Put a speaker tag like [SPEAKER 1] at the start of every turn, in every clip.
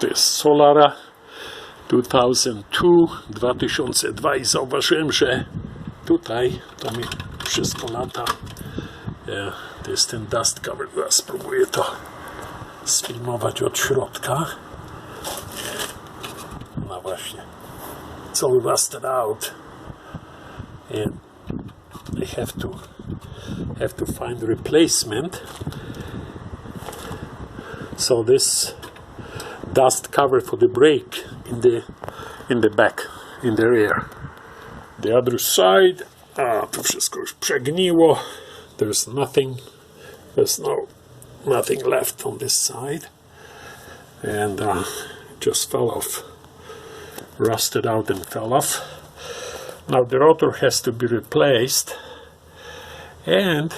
[SPEAKER 1] To jest Solara 2002 i zauważyłem, że tutaj to mi wszystko lata. To jest ten dust cover. Ja spróbuję to sfilmować od środka. No właśnie. It's all rusted out. And I have to find a replacement. So this dust cover for the brake in the back, in the rear. The other side, to wszystko już przegniło. There's nothing left on this side, and just fell off, rusted out and fell off. Now the rotor has to be replaced, and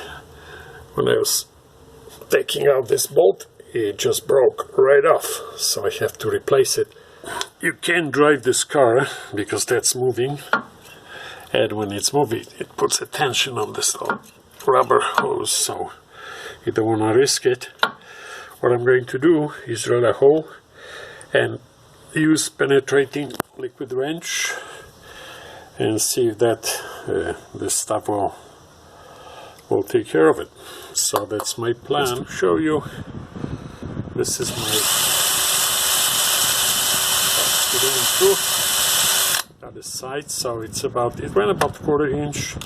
[SPEAKER 1] when I was taking out this bolt, it just broke right off, so I have to replace it. You can't drive this car because that's moving, and when it's moving it puts a tension on this little rubber hose, so you don't want to risk it. What I'm going to do is drill a hole and use penetrating liquid wrench and see if that this stuff will take care of it. So that's my plan. Just to show you, this is my through other side, so it ran about 1/4 inch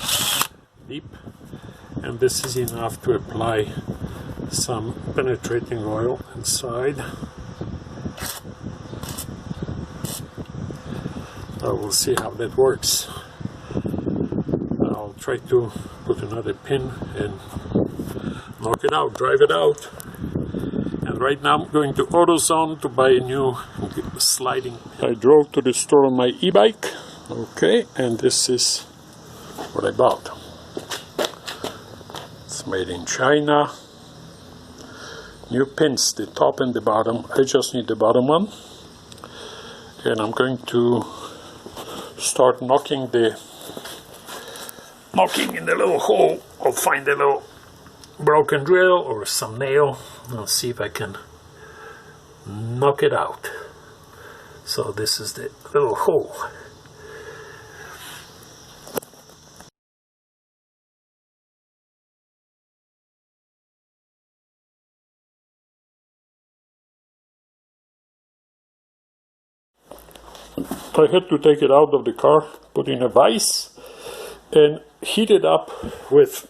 [SPEAKER 1] deep, and this is enough to apply some penetrating oil inside. We'll see how that works. I'll try to put another pin and knock it out, drive it out. And right now I'm going to AutoZone to buy a new sliding pin. I drove to the store on my e-bike. Okay, and this is what I bought. It's made in China. New pins, the top and the bottom. I just need the bottom one. And I'm going to start knocking in the little hole. I'll find a little broken drill or some nail. I'll see if I can knock it out. So this is the little hole. I had to take it out of the car, put in a vise, and heat it up with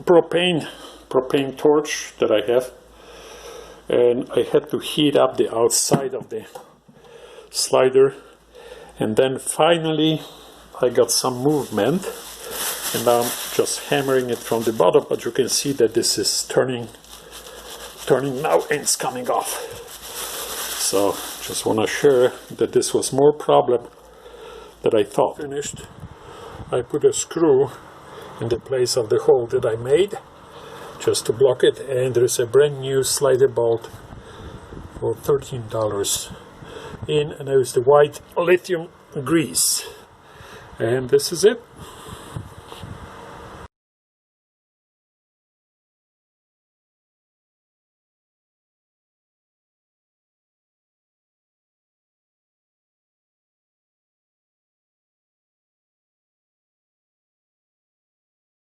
[SPEAKER 1] propane torch that I have. And I had to heat up the outside of the slider, and then finally I got some movement, and now I'm just hammering it from the bottom, but you can see that this is turning now and it's coming off. So just want to share that this was more problem than I thought. Finished. I put a screw in the place of the hole that I made just to block it, and there's a brand new slider bolt for $13 in, and there's the white lithium grease, and this is it.